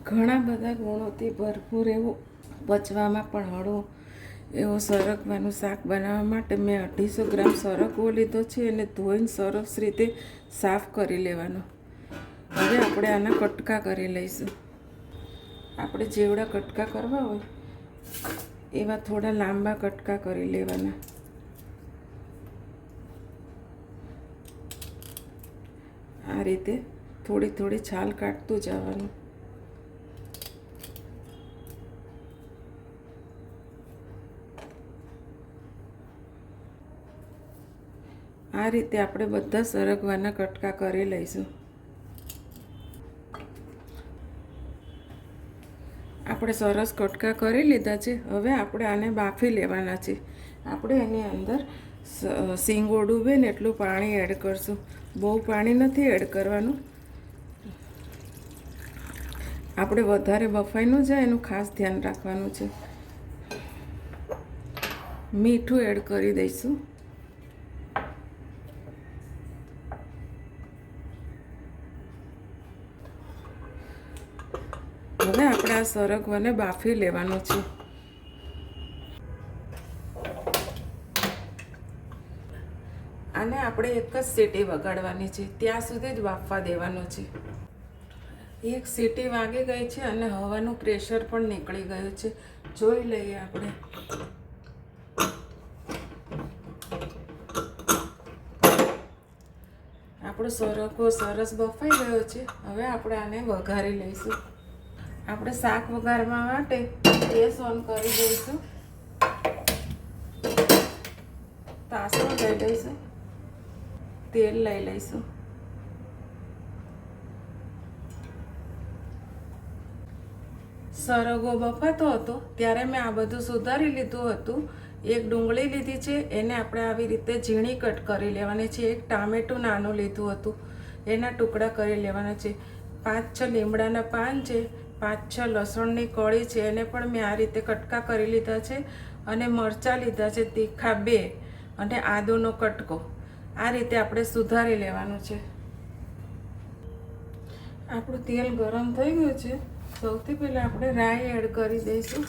ઘણા બધા ગુણોથી ભરપૂર એવું પચવામાં પણ હળવું એવું સરગવાનું શાક બનાવવા માટે મેં 250 ગ્રામ સરગવો લીધો છે અને ધોઈને સરસ રીતે સાફ કરી લેવાનો. હવે આપણે આના કટકા કરી લઈશું. આપણે જેવડા કટકા કરવા હોય એવા થોડા લાંબા કટકા કરી લેવાના. આ રીતે થોડી થોડી છાલ કાઢતું જવાનું. આ રીતે આપણે બધા સરગવાના કટકા કરી લઈશું. આપણે સરસ કટકા કરી લીધા છે. હવે આપણે આને બાફી લેવાના છે. આપણે એની અંદર શીંગો ડૂબે ને એટલું પાણી એડ કરશું. બહુ પાણી નથી એડ કરવાનું. આપણે વધારે બફાઈ ન જાય એનું ખાસ ધ્યાન રાખવાનું છે. મીઠું એડ કરી દઈશું. હવે આપણે આ સરગવાને બાફી લેવાનું છે. આને આપણે એક જ સીટી વગાડવાની છે, ત્યાં સુધી જ બાફવા દેવાનું છે. એક સીટી વાગી ગઈ છે અને હવાનું પ્રેશર પણ નીકળી ગયું છે. જોઈ લઈએ આપણે. આપણો સરગવો સરસ બફાઈ ગયો છે. હવે આપણે આને વઘારી લઈશું. આપણે શાક વઘારવા માટે ગેસ ઓન કરી દઈશું. તાસો લઈ લઈશું. તેલ લઈ લઈશું. સરગવો બફાતો હતો ત્યારે મેં આ બધું સુધારી લીધું હતું. એક ડુંગળી લીધી છે, એને આપણે આવી રીતે ઝીણી કટ કરી લેવાની છે. એક ટામેટું નાનું લીધું હતું, એના ટુકડા કરી લેવાના છે. 5-6 લીમડાના પાન છે. 5-6 લસણની કળી છે, એને પણ મેં આ રીતે કટકા કરી લીધા છે. અને મરચાં લીધા છે તીખા 2 અને આદુનો કટકો. આ રીતે આપણે સુધારી લેવાનું છે. આપણું તેલ ગરમ થઈ ગયું છે. સૌથી પહેલાં આપણે રાઈ એડ કરી દઈશું.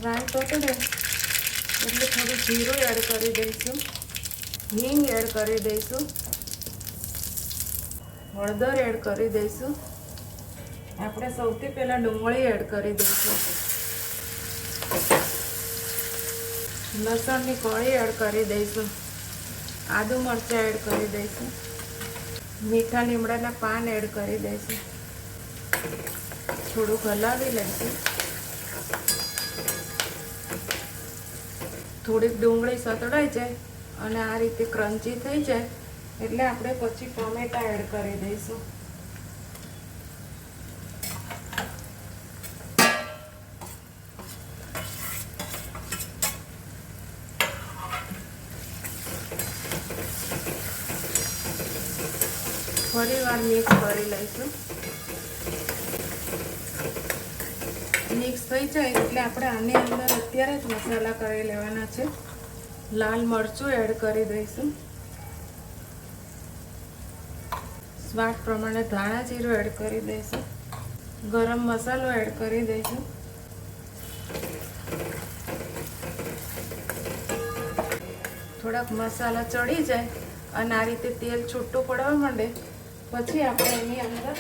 રાઈ તતડે એટલે થોડું જીરું એડ કરી દઈશું. હિંગ એડ કરી દઈશું. હળદર એડ કરી દઈશું. આપણે સૌથી પહેલાં ડુંગળી એડ કરી દઈશું. લસણની કળી એડ કરી દઈશું. આદુ મરચાં એડ કરી દઈશું. મીઠા લીમડાના પાન એડ કરી દઈશું. થોડુંક હલાવી લઈશું. થોડીક ડુંગળી સતળાઈ જાય અને આ રીતે ક્રન્ચી થઈ જાય એટલે આપણે પછી ટમેટાં એડ કરી દઈશું. ફરી વાર મિક્સ કરી લઈશું. મિક્સ થઈ જાય એટલે આપણે આની અંદર અત્યારે જ મસાલા કરી લેવાના છે. લાલ મરચું એડ કરી દઈશું. સ્વાદ પ્રમાણે ધાણા જીરું એડ કરી દઈશું. ગરમ મસાલો એડ કરી દઈશું. થોડાક મસાલા ચડી જાય અને આ રીતે તેલ છૂટું પડવા માંડે પછી આપણે એની અંદર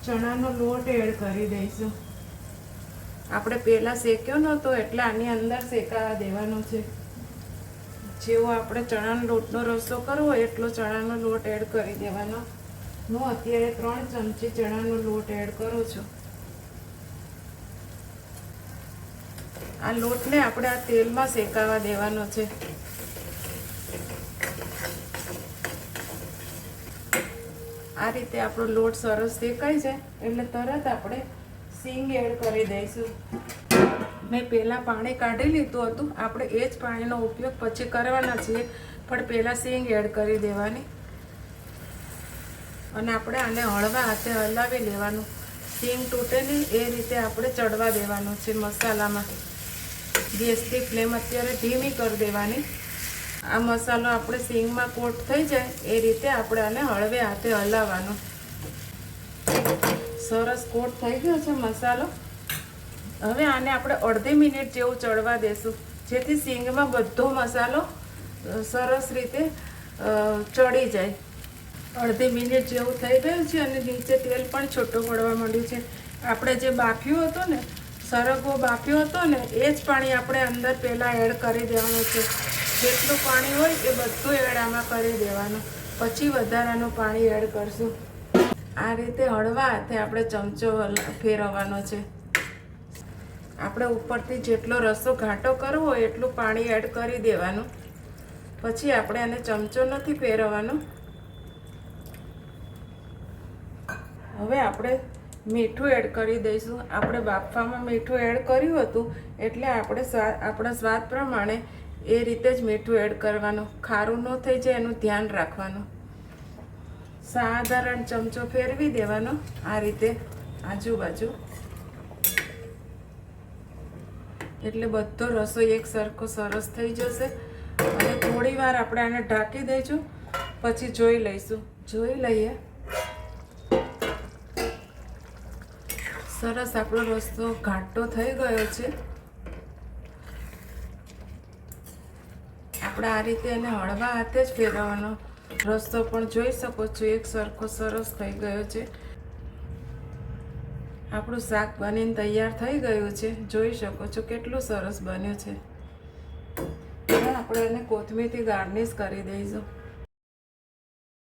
ચણાનો લોટ એડ કરી દઈશું. આપણે પહેલાં શેક્યો નહોતો એટલે આની અંદર શેકાવા દેવાનો છે. જેવો આપણે ચણાનો લોટનો રસો કરવો એટલો ચણાનો લોટ એડ કરી દેવાનો. હું અત્યારે 3 ચમચી ચણાનો લોટ એડ કરું છું. આ લોટને આપણે આ તેલમાં શેકાવા દેવાનો છે. આ રીતે આપણો લોટ સરસ શેકાઈ જાય એટલે તરત આપણે સીંગ એડ કરી દઈશું. મેં પહેલાં પાણી કાઢી લીધું હતું. આપણે એ જ પાણીનો ઉપયોગ પછી કરવાના છીએ, પણ પહેલાં સીંગ એડ કરી દેવાની અને આપણે આને હળવા હાથે હલાવી લેવાનું. સીંગ તૂટે નહીં એ રીતે આપણે ચડવા દેવાનું છે મસાલામાં. ગેસની ફ્લેમ અત્યારે ધીમી કરી દેવાની. આ મસાલો આપણે સીંગમાં કોટ થઈ જાય એ રીતે આપણે આને હળવે હાથે હલાવવાનો. સરસ કોટ થઈ ગયો છે મસાલો. હવે આને આપણે અડધી મિનિટ જેવું ચડવા દેશું, જેથી સીંગમાં બધો મસાલો સરસ રીતે ચડી જાય. અડધી મિનિટ જેવું થઈ ગયું છે અને નીચે તેલ પણ છૂટું પડવા માંડ્યું છે. આપણે જે બાફ્યું હતું ને, સરગવો બાફ્યો હતો ને, એ જ પાણી આપણે અંદર પહેલાં એડ કરી દેવાનું છે. જેટલું પાણી હોય એ બધું એડ આમાં કરી દેવાનું, પછી વધારાનું પાણી એડ કરશું. આ રીતે હળવા હાથે આપણે ચમચો ફેરવવાનો છે. આપણે ઉપરથી જેટલો રસો ઘાટો કરવો હોય એટલું પાણી એડ કરી દેવાનું. પછી આપણે આને ચમચો નથી ફેરવવાનો. હવે આપણે મીઠું એડ કરી દઈશું. આપણે બાફવામાં મીઠું એડ કર્યું હતું એટલે આપણે આપણા સ્વાદ પ્રમાણે એ રીતે જ મીઠું એડ કરવાનું. ખારું ન થઈ જાય એનું ધ્યાન રાખવાનું. સાધારણ ચમચો ફેરવી દેવાનો આ રીતે આજુબાજુ, એટલે બધો રસો એક સરખો સરસ થઈ જશે. અને થોડી વાર આપણે આને ઢાંકી દઈશું, પછી જોઈ લઈશું. જોઈ લઈએ. સરસ આપણો રસો ઘાટો થઈ ગયો છે. આપણે આ રીતે એને હળવા હાથે જ ફેરવવાનો. રસો પણ જોઈ શકો છો એક સરખો સરસ થઈ ગયો છે. આપણું શાક બનીને તૈયાર થઈ ગયું છે. જોઈ શકો છો કેટલું સરસ બન્યું છે. હવે આપણે એને કોથમીરથી ગાર્નિશ કરી દઈશું.